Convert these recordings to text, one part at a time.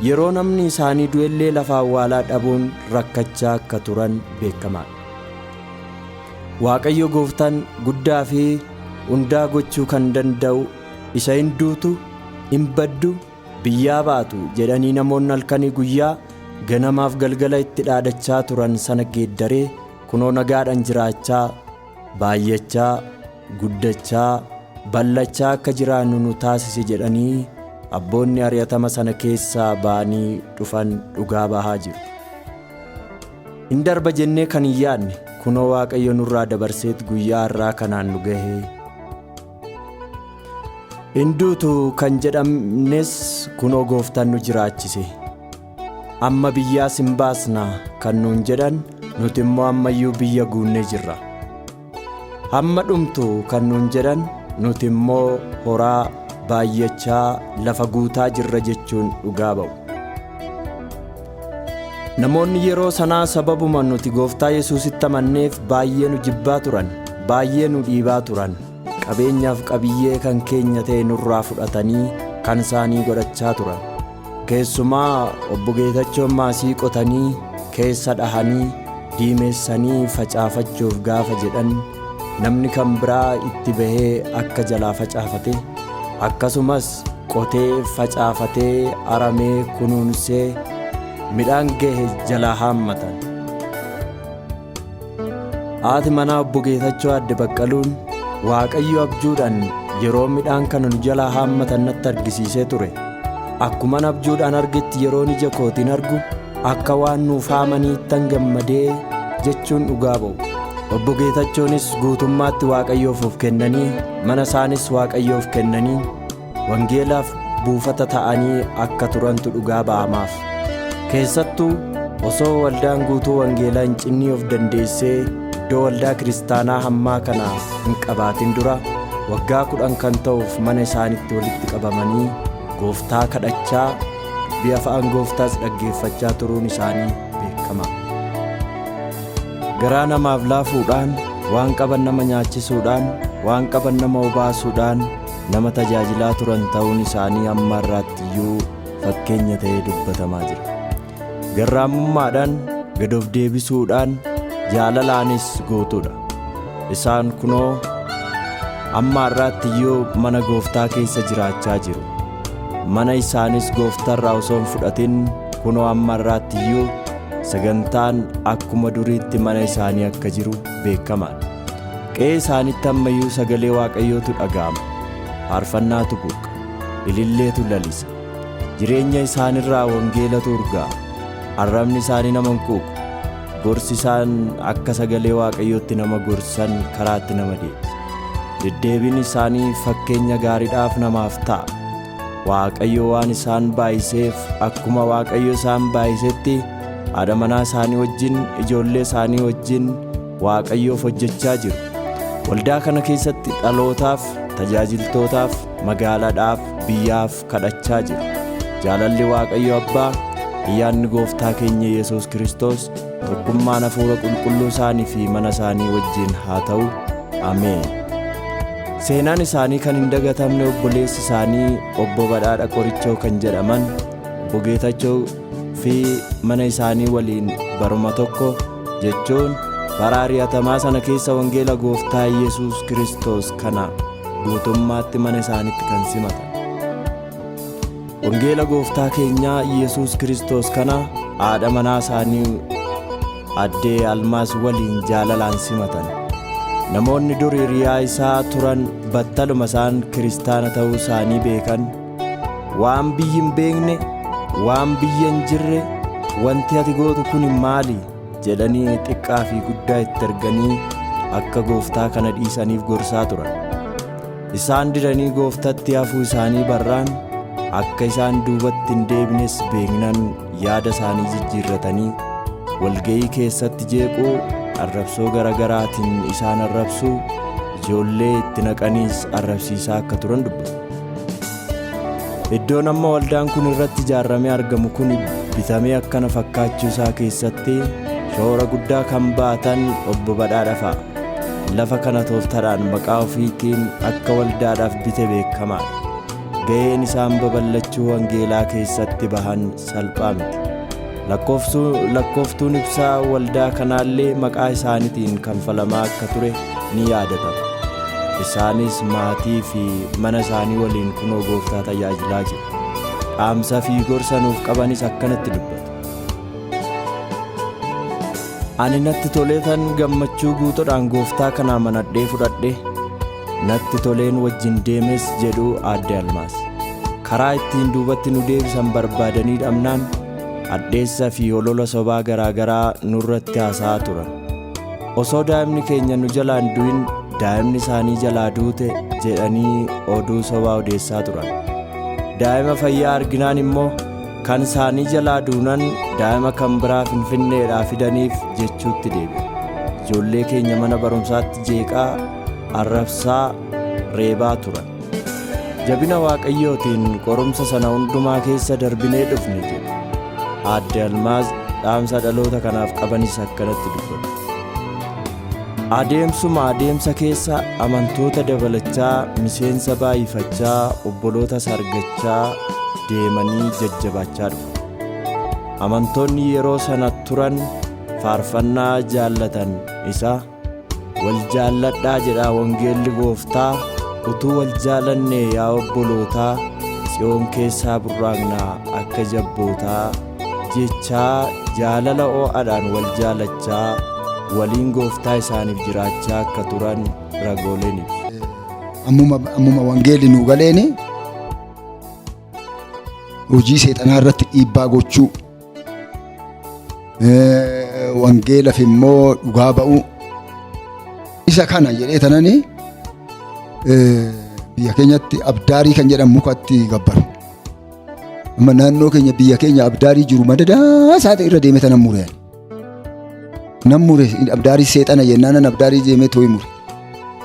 yeroo namni isaanii du'ellee lafa awwaalaa dhabuun rakkachaa akka turan beekamaadha. Waaqayyo Gooftaan guddaa fi hundaa gochuu kan danda'u isa hin duutu hin baddu biyyaa baatu jedhanii namoonni halkanii guyyaa ganamaaf galgala itti dhaadachaa turan sana geeddaree kunoo nagaadhaan jiraachaa baay'achaa guddachaa ballachaa akka jiraannu nu taasise jedhanii abboonni ari'atama sana keessaa ba'anii dhufan dhugaa bahaa jiru. Hin darba jennee kan hin yaadne kunoo Waaqayyo nurraa dabarseet guyyaa har'aa kanaan nu gahee. Hin duutu kan jedhamnes kunoo Gooftaan nu jiraachise. Amma biyyaas hin baasna kan nuun jedhan nuti immoo ammayyuu biyya guunnee jirra. Hamma dhumtu kan nuun jedhan nuti immoo horaa baay'achaa lafa guutaa jirra jechuun dhugaa ba'u. Namoonni yeroo sanaa sababuma nuti Gooftaa Yesuusitti amanneef baay'ee nu jibbaa turan, baay'ee nu dhiibaa turan. Qabeenyaaf qabiyyee kan keenya ta'e nurraa fudhatanii kan isaanii godhachaa turan. Keessumaa obbo Geetachoon maasii qotanii keessa dhahanii diimeessanii facaafachuuf gaafa jedhan namni kan biraa itti bahee akka jalaa facaafate akkasumas qotee facaafatee aramee kunuunsee midhaan gahe jalaa haammatan. Haati manaa obbo Geetachoo Aadde Baqqaluun Waaqayyo abjuudhaan yeroo midhaan kana nu jalaa haammatan natti argisiisee ture. Akkuma abjuudhaan argetti yeroon ija kootiin argu akka waan nuuf haamaniittan gammadee jechuun dhugaa ba'u. Obbo Geetachoonis guutummaatti Waaqayyoof of kennanii mana isaanis Waaqayyoof kennanii wangeelaaf buufata ta'anii akka turantu dhugaa ba'amaaf. Keessattuu osoo waldaan guutuu wangeelaa hin cinnii of dandeessee iddoo waldaa kiristaanaa hammaa kana hin qabaatin dura waggaa 10 kan ta'uuf mana isaanitti walitti qabamanii Gooftaa kadhachaa dubbii afaan Gooftaas dhaggeeffachaa turuun isaanii beekama. Garaa namaaf laafuudhaan waan qaban nama nyaachisuudhaan waan qaban nama obaasuudhaan nama tajaajilaa turan ta'uun isaanii amma har'aatti iyyuu fakkeenya ta'ee dubbatamaa jira. Garraamummaadhaan gad of deebisuudhaan jaalalaanis gootuudha. Isaan kunoo amma har'aatti iyyuu mana Gooftaa keessa jiraachaa jiru. Mana isaanis Gooftarraa osoo hin fudhatin kunoo amma har'aatti iyyuu sagantaan akkuma duriitti mana isaanii akka jiru beekamaadha. Qe'ee isaanitti ammayyuu sagalee Waaqayyootu dhaga'ama. Faarfannaatu buuqa. Ililleetu lalisa. Jireenya isaanirraa wangeelatu urgaa'a. Arrabni isaanii nama hin quuqu. Gorsi isaan akka sagalee Waaqayyootti nama gorsan karaatti nama deebisa. Deddeebiin isaanii fakkeenya gaariidhaaf namaaf ta'a. Waaqayyo waan isaan baay'iseef akkuma Waaqayyo isaan baay'isetti haadha manaa isaanii wajjin ijoollee isaanii wajjin Waaqayyoof hojjechaa jiru. Waldaa kana keessatti dhalootaaf, tajaajiltootaaf, magaalaadhaaf, biyyaaf kadhachaa jiru. Jaalalli Waaqayyo Abbaa, ayyaanni Gooftaa keenya Yesuus Kiristoos, tokkummaan Hafuura Qulqulluu isaanii fi mana isaanii wajjin haa ta'u. Ameen. Seenaan isaanii kan hin dagatamne obboleessi isaanii obbo Badhaadha Qorichoo kan jedhaman obbo Geetachoo fi mana isaanii waliin baruma tokko jechuun bara ari'atamaa sana keessa wangeela Gooftaa Yesuus Kiristoos kana guutummaatti mana isaaniitti kan simatan. Wangeela Gooftaa keenyaa Yesuus Kiristoos kana haadha manaa isaanii Addee Almaas waliin jaalalaan simatan. Namoonni dur hiriyaa isaa turan battaluma isaan kiristaana ta'uu isaanii beekan waan biyyi hin beekne waan biyya hin jirre wanti ati gootu kun maali jedhanii xiqqaa fi guddaa itti erganii akka Gooftaa kana dhiisaniif gorsaa turan. Isaan didanii Gooftatti hafuu isaanii barraan akka isaan duubatti hin deebines beeknan yaada isaanii jijjiirratanii walga'ii keessatti jeequu arrabsoo garagaraatiin isaan arrabsuu ijoollee itti naqaniis arrabsiisaa akka turan dubbatu. Iddoon amma waldaan kun irratti ijaarramee argamu kun bitamee akkana fakkaachuu isaa keessatti shoora guddaa kan baatan obbo Badhaadha fa'a. Lafa kana tooftaadhaan maqaa ofiitiin akka waldaadhaaf bite beekamaadha. ga'een isaan babal'achuu wangeelaa keessatti bahan salphaa miti. Lakkooftuun ibsaa waldaa kanaallee maqaa isaaniitiin kanfalamaa akka ture ni yaadatama. Isaanis maatii fi mana isaanii waliin kunoo Gooftaa tajaajilaa jiru. Dhaamsa fi gorsa nuuf qabanis akkanatti dubbatu. Ani natti toleetan gammachuu guutuudhaan Gooftaa kana amanadhee fudhadhe, natti toleen wajjin deemes jedhu Aadde Almaas. Karaa ittiin duubatti nu deebisan barbaadanii dhabnaan addeessa fi olola sobaa garaagaraa nurratti haasa'aa turan. Osoo daa'imni keenya nu jalaa hin du'in daa'imni isaanii jalaa duute jedhanii oduu sobaa odeessaa turan. Daa'ima fayyaa arginaan immoo kan isaanii jalaa duunan daa'ima kan biraa Finfinneedhaa fidaniif jechuutti deebi'u. Ijoollee keenya mana barumsaatti jeeqaa, arrabsaa, reebaa turan. Jabina Waaqayyootiin qorumsa sana hundumaa keessa darbinee dhufne jedhu. Aadde Almaaz dhaamsa dhaloota kanaaf qabanis akkanatti dubbatu. Adeemsa keessa amantoota dabalachaa, miseensa baay'ifachaa, obbolootas argachaa deemanii jajjabaachaa dhufu. Amantoonni yeroo sana turan faarfannaa jaallatan isa wal jaalladhaa jedhaa wangeelli Gooftaa, utuu wal jaalanne yaa obbolootaa, Tsiyoon keessaa burraaqnaa akka jabbootaa jechaa jaalala ho'aadhaan wal jaalachaa waliin Gooftaa isaaniif jiraachaa akka turan ragooleen ibsu. Ammuma wangeelli nu galeeni hojii seexanaa irratti dhiibbaa gochuu, wangeelaaf immoo dhugaa ba'uu isa kana jedhee tanani biyya keenyatti abdaarii kan jedhamu mukatti gabbaru. Amma naannoo keenya biyya keenya abdaarii jiru madadaa isaati irra deemee tanan mure. Nan mure abdaarii seexana jennaan abdaarii deemee too'i mure.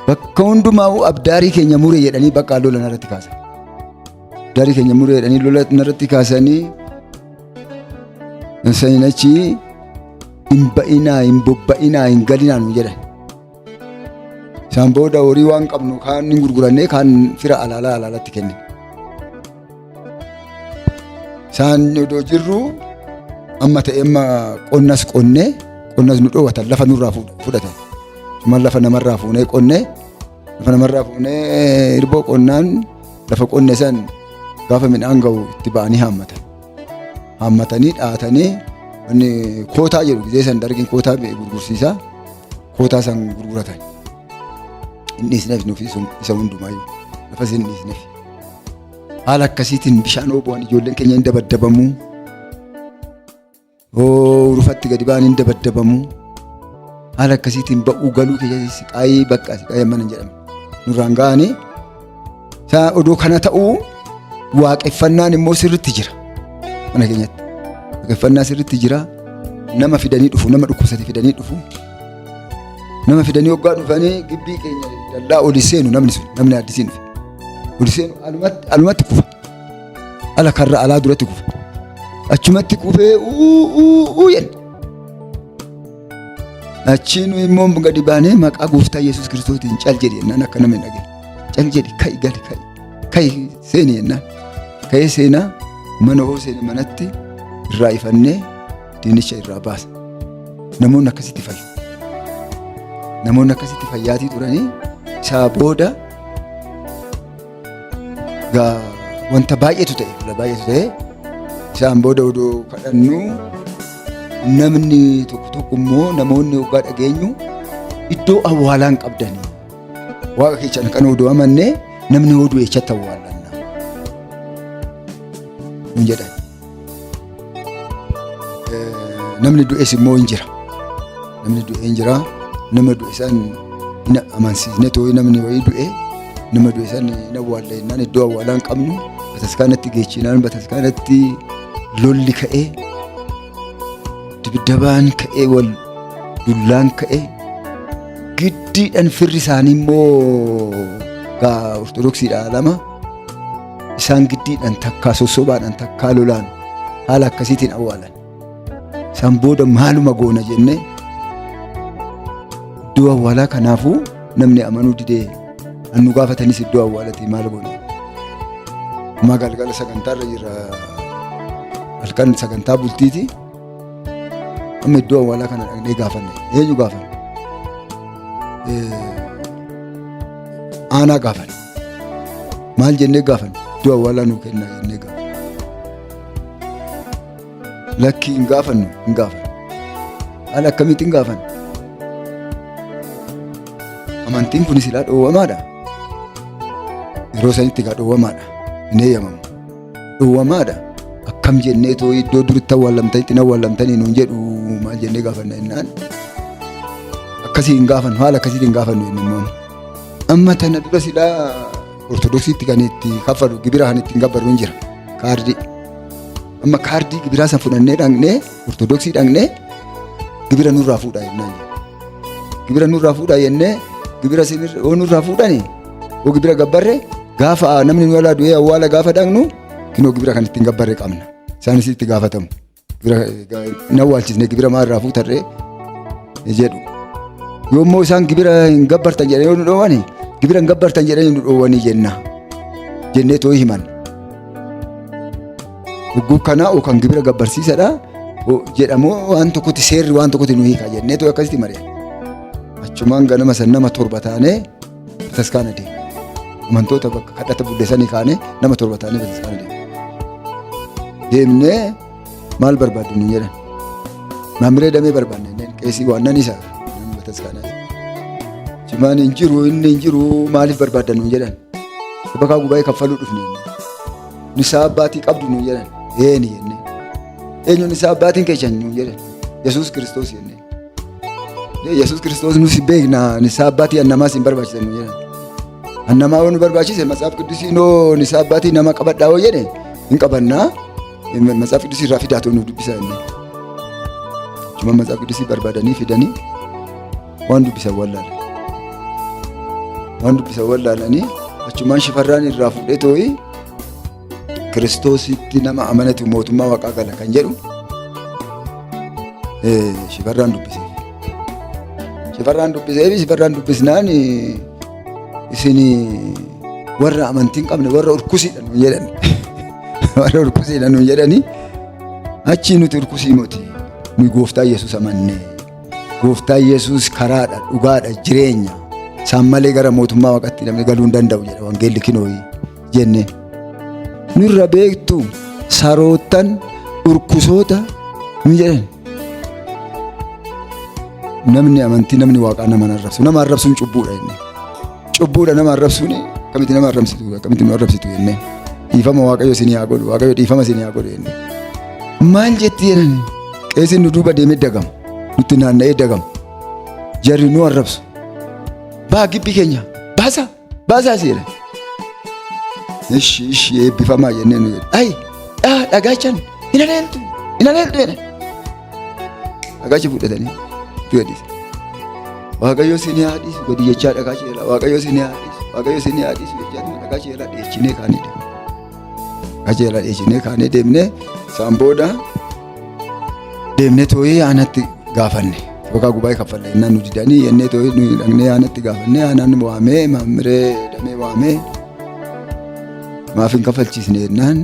Bakka hundumaa abdaarii keenya mure jedhanii bakka lola narratti kaasan. Abdaarii keenya mure jedhanii lola narratti kaasanii sayinachi hin ba'inaa, hin bobba'inaa, hin galinaa nu jedhan. Isaan booda horii waan qabnu kaan hin gurgurannee kaan fira alaalatti kenne. Isaan odoo jirru amma ta'e amma qonnas nu dhoowwatan lafa nurraa fudhatan. Suma lafa namarraa fuunee qonnee irboo qonnaan lafa qonne san gaafa midhaan ga'u itti ba'anii haammatan. Haammatanii dhaatanii kootaa jedhu gizee san dargin kootaa gurgursiisaa kootaa san gurguratan. Hin dhiisneef nuuf isa hundumaayyuu lafas hin dhiisneef. Haala akkasiitiin bishaan oobu'an ijoolleen keenya hin dabaddabamu. Rufatti gadi ba'an hin dabaddabamu. Haala akkasiitiin ba'uu galuu keessatti siqaayii mana hin jedhamu. Nurraan ga'anii odoo kana ta'uu waaqeffannaan immoo sirriitti jira. Mana keenyatti waaqeffannaa sirriitti jira. Nama fidanii dhufu, nama dhukkubsate fidanii dhufu. Nama fidanii hoggaa dhufanii gibbii keenya dallaa oli seenu namni addisiin dhufe. Oli seenu alumatti kufa. Ala karra alaa duratti kufa. Achumatti kufee jenna. Achiin immoo gadi baanee maqaa Gooftaa Yesuus Kiristootiin cal jedhi jennaan akka nama hin dhageenye. Cal jedhi ka'i gali ka'i seeni jennaan. Ka'ee seenaa mana hoo seene manatti irraa ifannee diinicha irraa baasa. Namoonni akkasitti fayyu. Namoonni akkasitti fayyaatii turanii isaa booda wanta baay'eetu ta'e isaan booda odoo kadhannu namni tokko immoo namoonni hoggaa dhageenyu iddoo awwaalaan qabdanii waaqa keessan kan odoo amannee namni oduu eechatti awwaalanna hin jedhan. Namni du'es immoo hin jira. Namni du'e hin jira. Nama du'e san hin amansiisne too'i namni wayii du'e nama du'e san hin awwaalle jennaan iddoo awwaalaan qabnu bataskaanatti geechinaan bataskaanatti lolli ka'ee dibiddabaan ka'ee wal dullaan ka'ee giddiidhaan firri isaanii immoo ortodoksiidhaa lama isaan giddiidhaan takkaa sossobaadhaan takkaa lolaan haala akkasiitiin awwaalan. Isaan booda maaluma goona jennee iddoo awwaalaa kanaafuu namni amanuu didee annu gaafatanis iddoo awwaalatii Amma galgala sagantaarra jira. Halkan sagantaa bultiiti. Amma iddoo awwaalaa kana dhaqnee gaafanne. Eenyu gaafanne? Aanaa gaafanne. Maal jennee gaafanne? Iddoo awwaalaa nuu kennaa jennee gaafanne. Lakki hin gaafannu hin gaafanne. Haala akkamitti hin gaafanne? Amantiin kun silaa dhoowwamaadha. Yeroo sanitti egaa dhoowwamaadha. Hin eeyyamamu. Dhoowwamaadha. Akkam jennee too iddoo duritti awwaalamtanitti hin awwaalamtanii nuun jedhu maal jennee gaafanna jennaan. Akkasii hin gaafannu haala akkasiitti hin gaafannu jennaan. Amma tana dura silaa Ortodoksiitti kan itti kaffalu gibira kan ittiin gabbaru hin jira. Kaardii. Amma kaardii gibiraa san fudhannee dhaqnee Ortodoksii dhaqnee gibira nurraa fuudhaa jennaan. Gibira nurraa fuudhaa jennee gibira nurraa fuudhanii oo gibira gabbarre gaafa namni nu alaa du'ee awwaala gaafa dhaqnu kinoo gibira kan ittiin gabbarre qabna. Isaanis itti gaafatamu. Gibira hin awwaalchisne gibira maalirraa fuutarree jedhu. Yoommoo isaan gibira hin gabbartan jedhanii yoo nu dhoowwani gibira hin gabbartan jedhanii nu dhoowwanii jenna. Jennee too himan. Dhugguu kanaa yookaan gibira gabbarsiisadha jedhamoo waan tokkotti seerri waan tokkotti nu hiika jennee too akkasitti mari'an. Achumaan ganama san nama 7 taanee bataskaana deemu. Amantoota bakka kadhata buddeessanii kaanee nama 7 taanee bataskaana deemu. Deemnee maal barbaaddu nu jedhan. Maamiree damee barbaadne qeesii waan nan isa bataskaanaa. Cimaan hin jiru inni hin jiru maaliif barbaaddan nu jedhan. Bakka gubaa'ee kaffaluu dhufne. Nisaa abbaatii qabdu nu jedhan. Eeni jennee. Eenyu nisaa abbaatiin keessan nu jedhan. Yesuus Kiristoos jennee. Yesuus Kiristoos nusi beekna nisaa abbaatii annamaas hin barbaachisan nu jedhan. Annamaa waan nu barbaachise Matsaaf Qidduusii noo nisaa abbaatii nama qabadhaa hoo jedhe hin qabannaa. Matsaaf Qidduusii irraa fidaatoo nu dubbisa jennee. Cuma Matsaaf Qidduusii barbaadanii fidanii waan dubbisan wallaalan. Waan dubbisan wallaalanii achumaan shifarraan irraa fuudhee too'i Kiristoositti nama amanatu mootummaa waaqaa gala kan jedhu shifarraan dubbise. Shifarraan dubbisnaan isin warra amantiin qabne warra urkusiidha nu jedhan. Warra urkusiidha nu jedhani achi nuti urkusii moti. Nu gooftaa Yesuus amanne. Gooftaa Yesuus karaadha, dhugaadha, jireenya. Isaan malee gara mootummaa waaqatti namni galuu hin danda'u jedha wangeelli kinooyi jenne. Nurra beektu sarootan urkusoota nu jedhan. Namni amantii namni waaqaa nama arrabsu. Nama arrabsuun cubbuudha jenne. Cubbuudha nama arrabsuun akkamitti nama arrabsitu akkamitti nu arrabsitu jenne. Dhiifama Waaqayyo isinii haa godhu Waaqayyo dhiifama isinii haa godhu jenne. Maal jetti jedhan qeesiin nu duuba deemee dagamu. Nutti naanna'ee dagamu. Jarri nu arrabsu. Baa gibbii keenya baasaa si jedhan. Ishi eebbifamaa jennee nu jedhan. Ayi dhagaachan hin adeemtu jedhan. Dhagaacha fudhatanii du'adhiisa. Waaqayyo isinii haa dhiisu gadi jechaa dhagaacha jedha. Waaqayyo isinii haa dhiisu jechaa dhagaacha jedha dhiyeechinee kaanee deemne. Dhagaacha jedha dhiyeechinee kaanee deemnee isaan booda deemnee too'ee aanatti gaafanne. Bakka gubaa'ee kaffallee innaan nu didanii jennee too'ee nu dhaqnee aanatti gaafanne aanaan waamee maamiree damee waamee maaf hin kaffalchiisne jennaan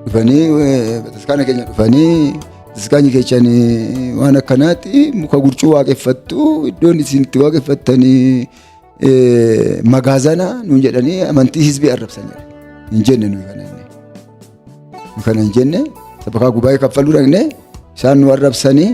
dhufanii bataskaana keenya dhufanii bataskaanyi keessan waan akkanaatti muka gurcuu waaqeffattu iddoon isin itti waaqeffattanii magaazana nuun jedhanii amantii hizbii arrabsan jedhan. Hin jenne nuyi kana hin jenne bakka gubaa'ee kaffaluu dhaqne isaan nu arrabsanii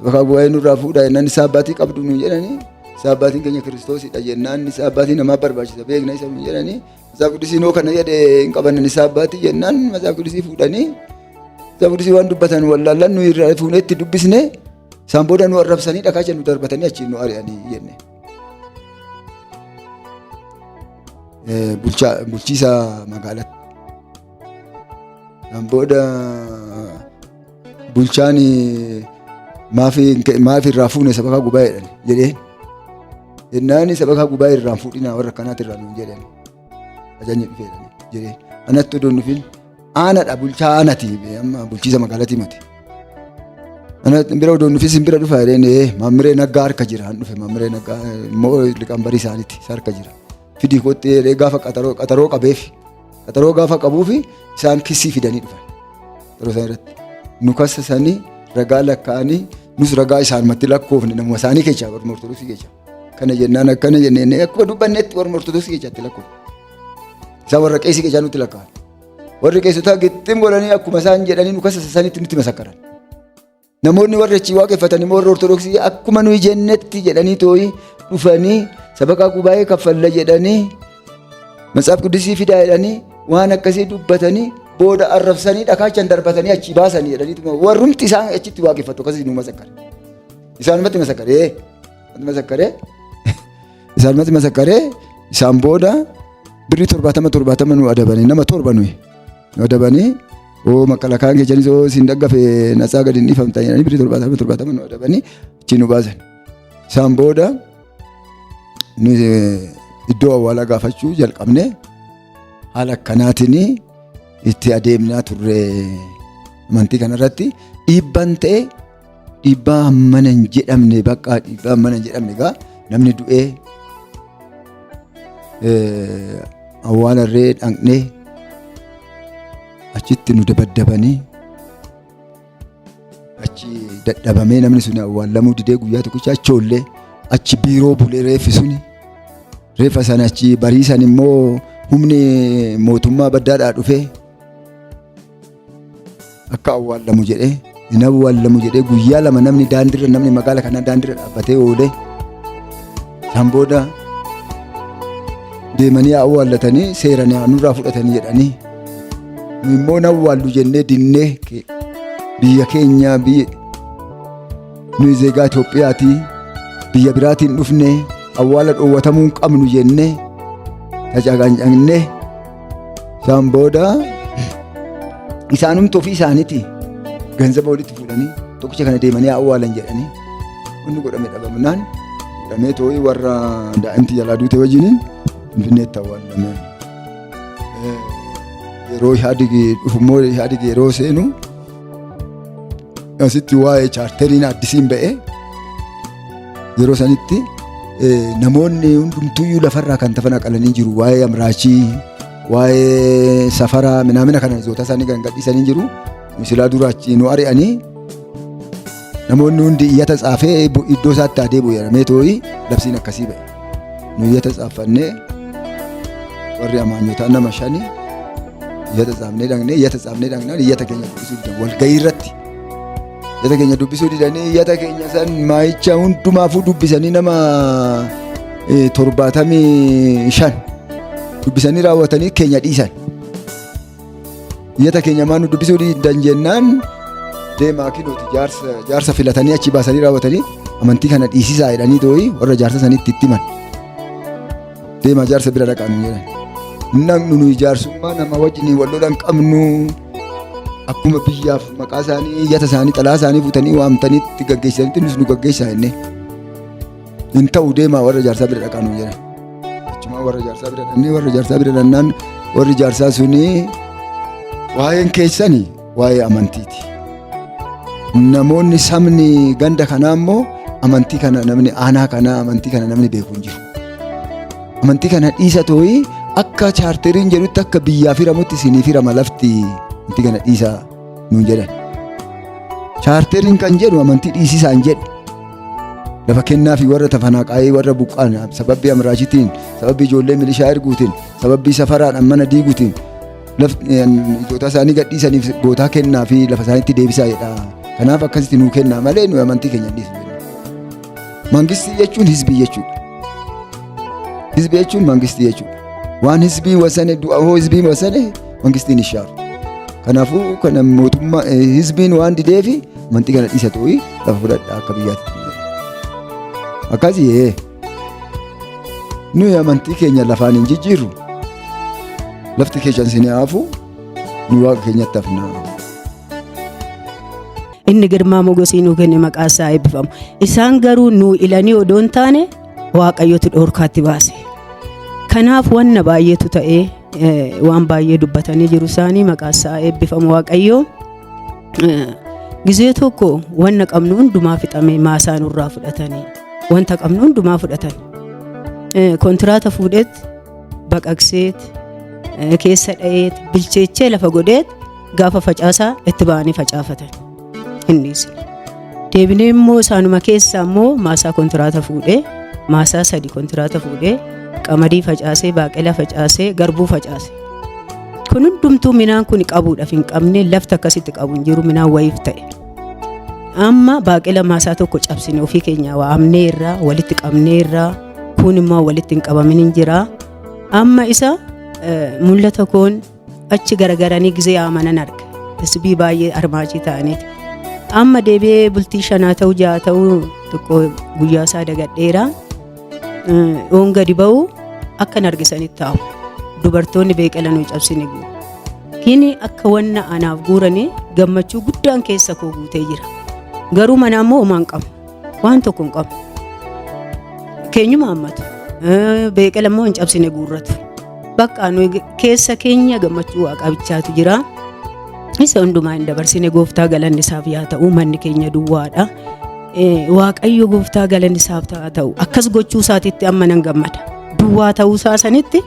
bakka gubaa'ee nurraa fuudhaa jennaan nisaa abbaatii qabdu nuun jedhanii nisaa abbaatiin keenya Kiristoosidha jennaan nisaa abbaatii namaaf barbaachisa beekna isa nuun jedhanii Matsaaf Qidduusii noo kana jedhe hin qabanne nisaa abbaatii jennaan Matsaaf Qidduusii fuudhanii Matsaaf Qidduusii waan dubbatan wallaallan nu irraa fuunee itti dubbisne isaan booda nu arrabsanii dhagaacha nu darbatanii achiin nu ari'anii jenne. Bulchiisa magaalatti. Isaan booda bulchaan maaf irraa fuune sabakaa gubaa'eedhaan jedhee jennaan sabakaa gubaa'ee irraan fuudhinaa warra akkanaati irraa nuun jedhan ajajni dhufeedhaan jedhee anatti odoon dhufin aanadha bulchaa aanati amma bulchiisa magaalatti miti Ana bira odoo nufi simbira dhufa jedheen Maammiree Naggaa harka jira han dhufe Maammiree Naggaa immoo liqambarii isaaniiti harka jira. Fidii kootti gaafa qaxaroo qabeef qaxaroo gaafa qabuufi isaan kissii fidanii dhufan. Yeroo isaan irratti nu kassasanii ragaa lakkaa'anii nus ragaa isaanumatti lakkoofne namuma isaanii keessaa warra Ortodoksii keessaa. Kana jennaan akkana jennee akkuma dubbannetti warra Ortodoksii keessaatti lakkoofne. Isaan warra qeesii keessaa nutti lakkaa'an. Warri qeessotaa gixxim godhanii akkuma isaan jedhanii nu kassasanitti nutti masakkaran. Namoonni warri achi waaqeffatanii warra Ortodoksii akkuma nuyi jennetti jedhanii tooyi dhufanii sabaqaa qubaayee kaffalla jedhanii Matsaaf Qudusii fidaa jedhanii waan akkasii dubbatanii booda arrabsanii dhakaachan darbatanii achi baasanii jedhanii warrumti isaan achitti waaqeffatu akkasii nu masakkare. Isaanumatti masakkaree isaan booda birrii 70 nu adabanii nama 7 nuyi adabanii makalakaan keessanis siin dhaggafe nasaa gadi hin dhiifamta jedhanii birrii 70 nu adabanii achi nu baasan. Isaan booda iddoo awwaalaa gaafachuu jalqabne haala akkanaatiin itti adeemnaa turre amantii kanarratti dhiibbaan ta'e dhiibbaa hammana hin jedhamne bakka dhiibbaa hammana hin jedhamne egaa namni du'ee awwaalarree dhaqnee achitti nu dabaddabanii achi dadhabamee namni sun awwaalamuu didee guyyaa tokkicha achoollee achi biiroo bulee reeffi suni reeffa sana achi bariisan immoo humni mootummaa baddaadhaa dhufee akka awwaalamu jedhee hin awwaalamu jedhee guyyaa 2 namni magaala kana daandiirra dhaabbatee oolee isaan booda deemanii awwaalatanii seeraan nurraa fudhatanii jedhanii nu immoo nawwaallu jennee dinnee biyya keenya nuyi zeegaa Itoophiyaati biyya biraatiin dhufne awwaala dhoowwatamuu qabnu jennee tajaajilannee isaan booda isaanumti ofii isaaniiti ganzaba walitti fuudhanii tokkicha kana deemanii awwaalan jedhanii inni godhame dhabamnaan godhamee too'ii warra daa'imti jalaa duute wajjiniin Finfinneetti awwaalame. Yeroo Ihaadigii dhufummoo Ihaadigii yeroo seenu asitti waa'ee chaarteriin addisiin ba'e yeroo sanitti namoonni hundumtuyyuu lafarraa kan tafana qalanii jiru waa'ee amraachii waa'ee safaraa minaamina kana zoota isaanii kan gadhiisanii jiru misilaa duraachi nu ari'anii namoonni hundi iyyata tsaafee iddoo isaatti adeemu jedhamee too'ii labsiin akkasii ba'e nu iyyata tsaaffannee warri amaanyotaa nama 5 iyyata tsaafnee dhaqnee iyyata keenya dubbisuu didan walgahii irratti iyyata keenya dubbisuu didanii iyyata keenya san maayicha hundumaafuu dubbisanii nama 75 dubbisanii raawwatanii keenya dhiisan. Iyyata keenya maan nu dubbisuu didan jennaan deemaa kinooti jaarsa filatanii achi baasanii raawwatanii amantii kana dhiisisaa jedhanii too'ii warra jaarsa sanitti itti himan. Deemaa jaarsa bira dhaqaa nu jedhan. Naqnu nuyi jaarsummaa nama wajjin wal lolan qabnu akkuma biyyaaf maqaa isaanii iyyata isaanii xalaa isaanii fuutanii waamtaniitti gaggeessanitti nus nu gaggeessaa jennee hin ta'u deemaa warra jaarsaa bira dhaqaa nu jedhan. Achuma warra jaarsaa bira dhaqnee warra jaarsaa bira dhaqnaan warri jaarsaa suni waa'een keessanii waa'ee amantiiti. Namoonni sabni ganda kanaa immoo amantii kana namni aanaa kanaa amantii kana namni beeku hin jiru. Amantii kana dhiisa too'ii akka chaarteriin jedhutti akka biyyaaf hiramutti isiniif hirama lafti amantii kana dhiisaa nuun jedhan. Chaarteriin kan jedhu amantii dhiisisaan jedhu lafa kennaa fi warra tafanaaqaayii warra buqqaan sababbii amraachitiin sababbii ijoollee milishaa erguutiin sababbii safaraadhaan mana diiguutiin ijoota isaanii gadhiisaniif gootaa kennaa fi lafa isaaniitti deebisaa jedha. Kanaaf akkasitti nuu kennaa malee nu amantii keenya dhiisnu. Mangistii jechuun hizbii jechuudha. Hizbii jechuun mangistii jechuudha. Waan hizbii wasane du'aa hizbii wasane mangistiin ishaaru. Kanaafuu kana mootummaa hizbiin waan dideefi amantii kana dhiisa too'ii lafa fudhadhaa akka biyyaatti. Akkasii nuyi amantii keenya lafaan hin jijjiirru. Lafti keessan isin haafu nu waaqa keenyatti hafnaa. Inni girmaa mogosii nuu kenne maqaa isaa eebbifamu. Isaan garuu nuu ilanii odoo hin taane waaqayyotu dhoorkaatti baase. Kanaaf wanna baay'eetu ta'ee waan baay'ee dubbatanii jiru isaanii maqaa isaa eebbifamu waaqayyoo. Gizee tokko wanna qabnu hundumaa fixamee maasaa nurraa fudhatanii wanta qabnu hundumaa fudhatan. Kontiraata fuudheet baqaqseet keessa dha'eet bilcheechee lafa godheet gaafa facaasaa itti ba'anii facaafatan. Innis deebinee immoo isaanuma keessaa immoo maasaa kontiraata fuudhee maasaa 3 kontiraata fuudhee qamadii facaasee baaqelaa facaasee garbuu facaase. Kun hundumtuu midhaan kun qabuudhaaf hin qabne lafti akkasitti qabu hin jiru midhaan wayiif ta'e. Amma baaqela maasaa tokko cabsine ofii keenya waamnee irraa walitti qabnee irraa kun immoo walitti hin qabamin hin jira. Amma isa mul'ata koon achi garagaranii gizee amanan arga. Isbii baay'ee armaachii ta'aniiti. Amma deebi'ee bultii 5 ta'u 6 ta'u tokko guyyaa isaa dagadheera. Oon gadi ba'u akka nargisanitti taa'u. Dubartoonni beeqela nu cabsine guuru. Kini akka wanna anaaf guuranii gammachuu guddaan keessa koo guutee jira. Garuu mana ammoo homaan qabu. Waan tokko hin qabu. Keenyuma hammatu. Beeqela immoo hin cabsine guurratu. Bakka nu keessa keenya gammachuu waaqabichaatu jira. Isa hundumaa hin dabarsine gooftaa galanni isaaf yaa ta'u manni keenya duwwaadha. Waaqayyo gooftaa galanni isaaf haa ta'u akkas gochuu isaatitti amma nan gammada. Duwwaa ta'uu isaa sanitti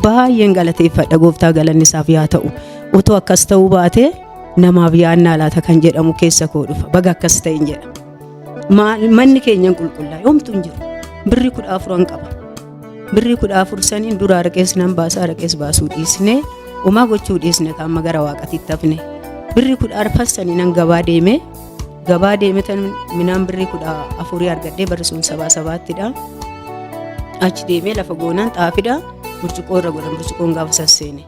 baay'een galateeffadha gooftaa galanni isaaf yaa ta'u. Otoo akkas ta'uu baatee namaaf yaannaa laata kan jedhamu keessa koo dhufa. Baga akkas ta'in jedha. Manni keenya qulqullaa yoomtu hin jiru. Birri 14 qaba. Birri 14 saniin dura arqees nan baasa arqees baasuu dhiisne homaa gochuu dhiisne kan amma gara waaqatitti hafne. Birri 14 saniin nan gabaa deeme tan minaan birri 14 argadhee barsuun 77dha. Achi deemee lafa goonaan xaafidha. Burcuqoo irra godhan burcuqoon gaafa sasseene.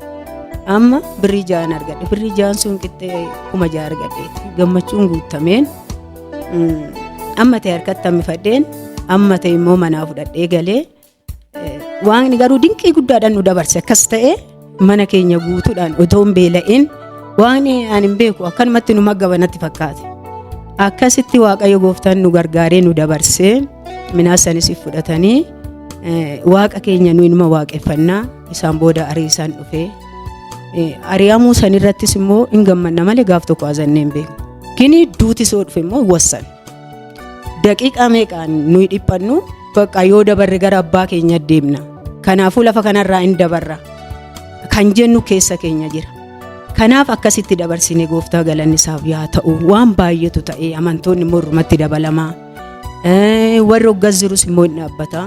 Amma birrii 6 argadhe. Birrii 6 sun qixxee 6,000 argadheeti. Gammachuun guutameen amma ta'e harkatti hammifadheen amma ta'e immoo manaa fudhadhee galee waaqni garuu dinqii guddaadhaan nu dabarse akkas ta'e mana keenya guutuudhaan otoo hin beela'in waaqni ani hin beeku akkanumatti nu maggabanatti fakkaate. Akkasitti waaqayyo gooftaan nu gargaaree nu dabarsee minaasanis fudhatanii waaqa keenya nu inuma waaqeffannaa isaan booda ariisaan dhufee ari'amuu sanirrattis immoo hin gammanna malee gaaf tokko azannee hin beeku. Kini duuti soo dhufe immoo wassan. Daqiiqaa meeqaan nuyi dhiphannu bakka yoo dabarre gara abbaa keenya deemna. Kanaafuu lafa kanarraa hin dabarra kan jennu keessa keenya jira. Kanaaf akkasitti dabarsine gooftaa galanni isaaf yaa ta'u waan baay'eetu ta'ee amantoonni immoo irrumatti dabalamaa. Warri hoggas jirus immoo hin dhaabbata.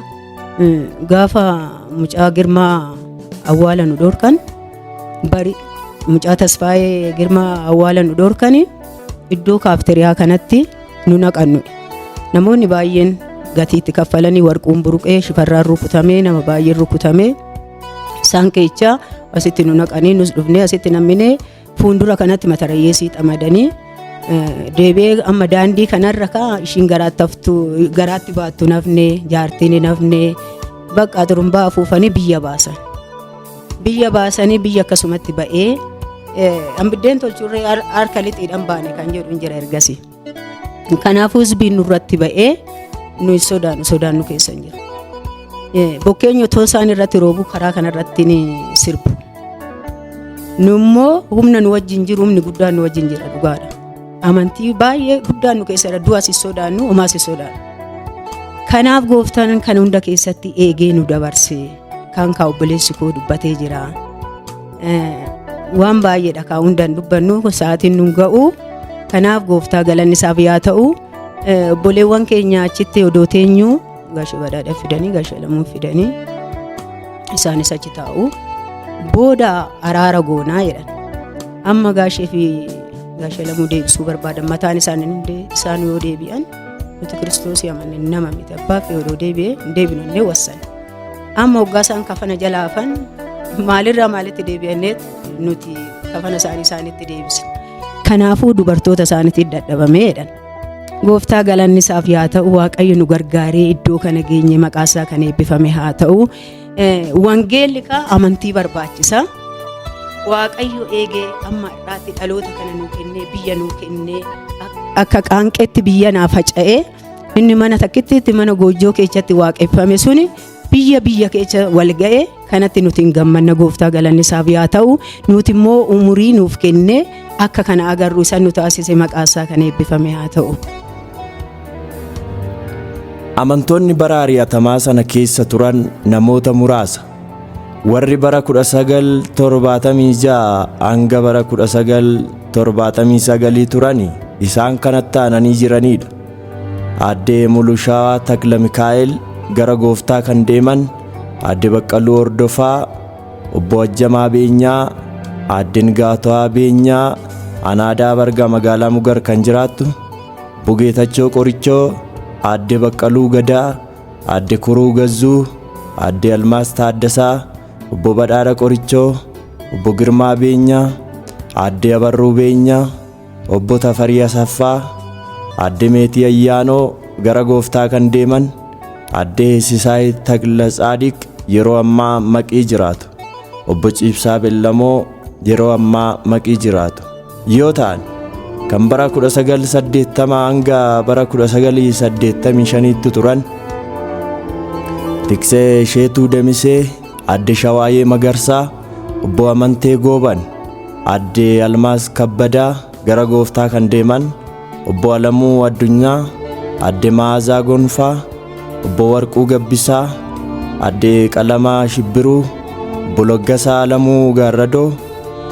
Gaafa mucaa Girmaa awwaala nu dhorkan bari mucaa Tasfaayee Girmaa awwaala nu dhorkan iddoo kaafteriyaa kanatti nu naqannu. Namoonni baay'een gatiitti kaffalanii warquun buruqee shifarraan rukutamee nama baay'een rukutamee isaan keechaa asitti nu naqanii nus dhufnee asitti namnee fuuldura kanatti matarayyeesii xamadanii deebee amma daandii kanarra ishiin garaatti baattu nafnee jaartiin nafnee bakka turumbaa afuufanii biyya baasanii biyya akkasumatti ba'ee ambiddeen tolchurree harka lixiidhaan baane kan jedhu jira ergasii. Kanaafuu hizbiin nurratti ba'ee nu sodaannu keessa jira. Bokkeenyi otoo isaan irratti roobu karaa kanarratti sirbu. Nummoo humna nu wajjin jiru humni guddaan nu wajjin jira dhugaadha. Amantii baay'ee guddaan nu keessa du'as sodaannu homaas sodaannu. Kanaaf gooftaan kan hunda keessatti eegee nu dabarse kan obboleessi koo dubbatee jira. Waan baay'eedha kan hundaan dubbannu sa'aatiin nu ga'u. Kanaaf gooftaa galanni isaaf yaa ta'u obboleewwan keenya achitti odoo teenyu gaashee badhaadha fidanii gaashee lamuu fidanii isaanis achi taa'u. Booda araara goonaa jedhan. Amma gaashee fi gaashee lamuu deebisuu barbaadan mataan isaan yoo deebi'an nuti Kiristoos amanne nama miti abbaa fi yoo deebi'e hin deebinu illee wassan. Amma hoggaa isaan kafana jalaa hafan maalirraa maalitti deebi'anneet nuti kafana isaaniitti deebisne. Kanaafuu dubartoota isaaniitti dadhabamee jedhan. Gooftaa galanni isaaf yaa ta'u waaqayyo nu gargaaree iddoo kana geenye maqaa isaa kan eebbifame haa ta'u. Wangeelli amantii barbaachisa. Waaqayyo eegee amma irraatti dhaloota kana nuu kennee biyya nuu kennee akka qaanqeetti biyya naa faca'ee inni mana takkitti mana goojjoo keessatti waaqeffame suni biyya keessa wal ga'ee kanatti nuti hin gammanna. Gooftaa galanni isaaf yaa ta'u, nuti immoo umurii nuuf kennee akka kana agarru isa nu taasise maqaa isaa kan eebbifame haa ta'u. Amantoonni bara ari'atamaa sana keessa turan namoota muraasa. Warri bara 1976 hanga bara 1979 turani isaan kanatti aananii jiranidha. Aadde Mulushaa Takla Mikaa'el gara Gooftaa kan deeman, Aadde Baqqaluu Hordofaa, Obbo Ajjamaa Beenyaa, Aadde Nigaataa Beenyaa, Anaadaa Barga magaalaa Mugar kan jiraattu, Obbo Geetachoo Qorichoo, Aadde Baqqaluu Gadaa, Aadde Kuruu Gazzuu, Aadde Almaas Taaddasaa, Obbo Badhaadha Qorichoo, Obbo Girmaa Beenyaa, Aadde Abarruu Beenyaa, Obbo Tafarii Asaffaa, Aadde Meetii Ayyaanoo gara Gooftaa kan deeman, Aadde Sisaay Tagla Tsaadiq yeroo ammaa Maqii jiraatu, Obbo Ciibsaa Bellamoo yeroo ammaa Maqii jiraatu yoo ta'an, kan bara 1980 hanga bara 1985 turan Tiksee Sheetuu Demisee, Aadde Shawaayee Magarsaa, Obbo Amantee Gooban, Aadde Almaas Kabbadaa gara Gooftaa kan deeman, Obbo Alamuu Addunyaa, Aadde Maazaa Gonfaa, Obbo Warquu Gabbisaa, Aadde Qalamaa Shibbiruu, Obbo Laggasaa Alamuu Gaarradoo,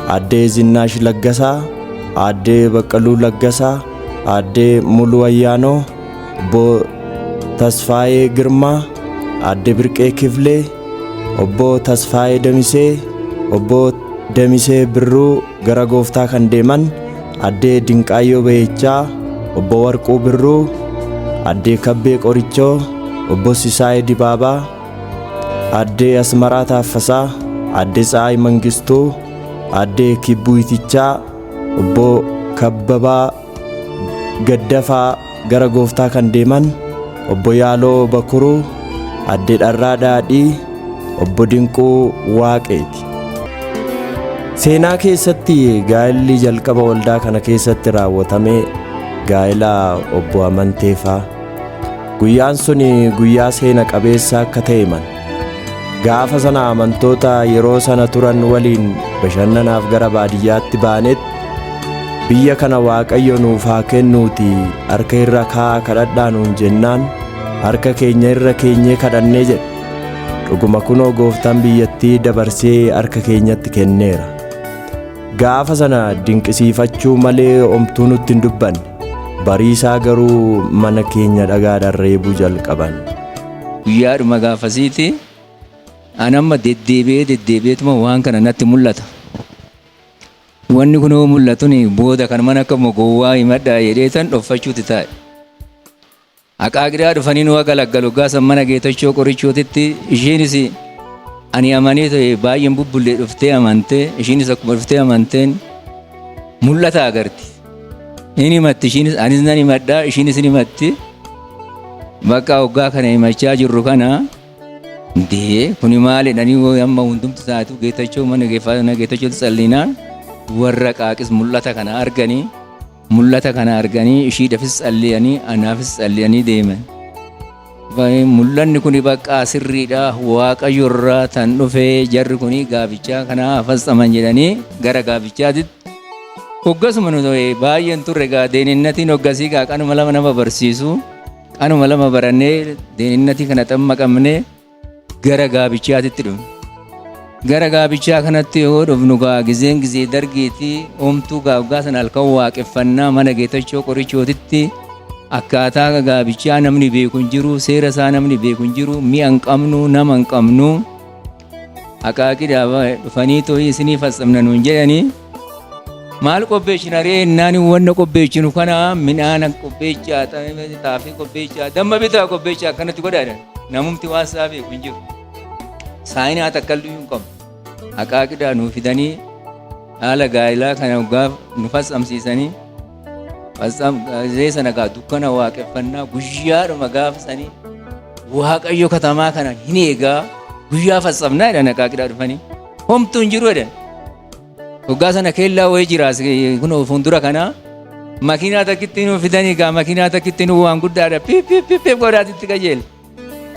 Aadde Zinnaash Laggasaa, Aadde Baqqaluu Laggasaa, Aadde Muluu Ayyaanoo, Obbo Tasfaayee Girmaa, Aadde Birqee Kiflee, Obbo Tasfaayee Demisee, Obbo Demisee Birruu gara Gooftaa kan deeman, Aadde Dinqaayyoo Bayechaa, Obbo Warquu Birruu, Aadde Kabbee Qorichoo, Obbo Sisaayee Dibaabaa, Aadde Asmaraa Taaffasaa, Aadde Tsaay Mangistuu, Aadde Kibbuu Itichaa, Obbo Kabbabaa Gaddafaa gara Gooftaa kan deeman, Obbo Yaaloo Bakuruu, Aadde Dharraa Daadhii, Obbo Dinquu Waaqeeti. Seenaa keessatti gaa'elli jalqaba waldaa kana keessatti raawwatame gaa'ela Obbo Amanteefaa. Guyyaan sun guyyaa seena qabeessa akka ta'e himan. Gaafa sana amantoota yeroo sana turan waliin bashannanaaf gara baadiyyaatti baanetti, biyya kana Waaqayyo nuuf haa kennuuti harka irra kaa'aa kadhadhaa nuun jennaan, harka keenya irra keenyee kadhannee jedhe. Dhuguma kunoo Gooftaan biyyattii dabarsee harka keenyatti kenneera. Gaafa sana dinqisiifachuu malee omtuu nutti hin dubbanne. Bariisaa garuu mana keenya dhagaadhaan reebuu jalqaban. Guyyaadhuma gaafasiiti anamma deddeebi'eetuma waan kana natti mul'ata. Wanni kunoo mul'atuun booda kan mana akka mogowwaa himadhaa jedhee tan dhoffachuuti taa'e. Aqaaqiraa dhufanii nu galaggalu gaasa mana Geetachoo Qorichootitti, isheenis ani amanee ta'e baay'een bubbullee dhuftee amantee, isheenis akkuma dhuftee amanteen mul'ata agarti. Inni himatti, isheenis anis nan himadhaa, isheenis ni himatti. Bakka hoggaa kana himachaa jirru kana kuni maalidhanii amma hundumti isaatu Geetachoo mana Geetachootti tsallinaan warra qaaqis mul'ata kana arganii ishiidhaafis tsalliyanii anaafis tsalliyanii deeman. Mul'anni kuni bakka sirriidha, Waaqayyo irraa tan dhufee jarri kuni gaabichaa kana fassaman jedhanii gara gaabichaatitti hoggasuma nu baay'een turre gaa deeninnatiin hoggasii gaa qanuma lama nama barsiisu, qanuma lama barannee deeninnatii kana xamma qabnee gara gaabichaatitti dhufne. Gara gaabichaa kanatti yoo dhufnu gaa gizee dargeetii omtuu gaabgaa sana halkan waaqeffannaa mana Geetachoo Qorichootitti akkaataa gaabichaa namni beeku hin jiru, seera isaa namni beeku hin jiru, mi'a hin qabnu, nama hin qabnu. Aqaaqiidhaaf dhufanii too'ii isinii fassamna nuun jedhanii maal qopheessina ree innaan wanna qopheessinu kana midhaan qopheessaa, xaafii qopheessaa, damma bitaa qopheessaa akkanatti godhaadha. Namumti waan isaa beeku hin jiru. Saayinaa takkalluu hin qabu. Aqaaqiidhaa nuu fidanii haala gaa'ilaa kana gaaf nu fassamsiisanii sana gaa dukkana waaqeffannaa guyyaadhuma gaafsanii Waaqayyo katamaa kana hin eegaa guyyaa fassamnaa jedhan Aqaaqiidhaa dhufanii homtuu hin jiru jedhan. Hoggaa sana keellaa wayii jiraas kun fuuldura kana makiinaa takkitti nu fidanii gaa makiinaa takkitti nu waan guddaadha piip godhaatitti qajeela.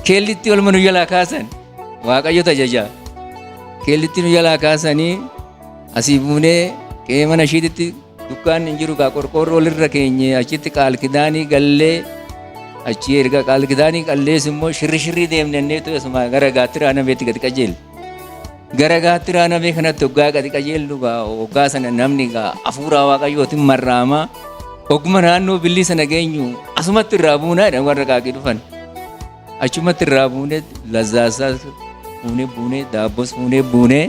Keellitti olma nu jalaa kaasan Waaqayyo tajajaa. keellitti nu jalaa kaasanii asii buunee qe'ee mana ishiititti dukkaan hin jiru gaa qorqoorroo walirra keenye achitti qaalkidaanii gallee achi erga qaalkidaanii qallees immoo shirri deemnenneetu asuma gara gaattiraa nameetti gadi qajeelle. Gara gaattiraa namee kanatti hoggaa gadi qajeellu gaa hoggaa sana namni gaa hafuuraa waaqayyootiin marraamaa ogguma naannoo billii sana geenyu asumatti irraa buunaa jedhan warra qaaqii dhufan. Achumatti irraa buunee lazzaasaa buunee daabboos buunee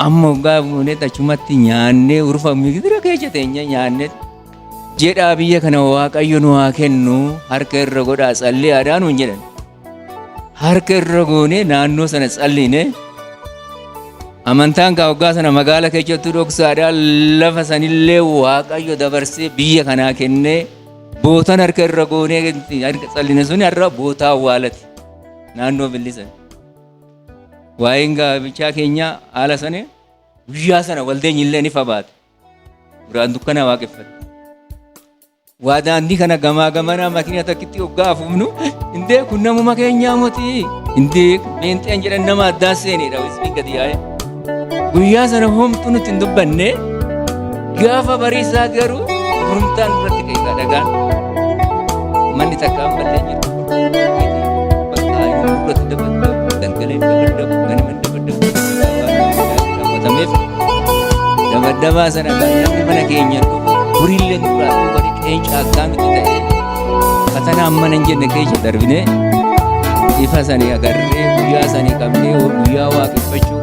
amma hoggaa buunee achumatti nyaannee urfa migidira keessa teenya nyaannee jedhaa biyya kana waaqayyo nu haa kennu harka irra godhaa tsallee aadaan hin jedhan. Harka irra goonee naannoo sana tsalliine amantaan kaa hoggaa sana magaala keessatti dhoksaadhaan lafa sanillee waaqayyo dabarsee biyya kanaa kennee bootaan harka irra goonee harka tsalliine suni har'a bootaa awwaalati naannoo billisan. Waa'een gaabichaa keenyaa haala sana guyyaa sana waldeenyi illee ni fabaate. Duraan dukkana waaqeffate. Waa daandii kana gamaa gamanaa makiina takkitti hoggaa afuufnu indee kun namuma keenyaa motii indee meenxeen jedhan nama addaa seenedha isbiin gadi yaa'e. Guyyaa sana homtuu nuti hin dubbanne gaafa bariisaa garuu furumtaan irratti keessaa dhagaan manni takkaan ballee jiru. Bakka inni irratti dabaddabu dangaleen dabaddabu ganama dabaddabu raawwatameef dabaddabaa sana kan namni mana keenya horiillee duraa wali qeenca akkaan nuti ta'e katanaan mana hin jenne keessa darbine ifa sanii agarree guyyaa sanii qabnee guyyaa waaqeffachuu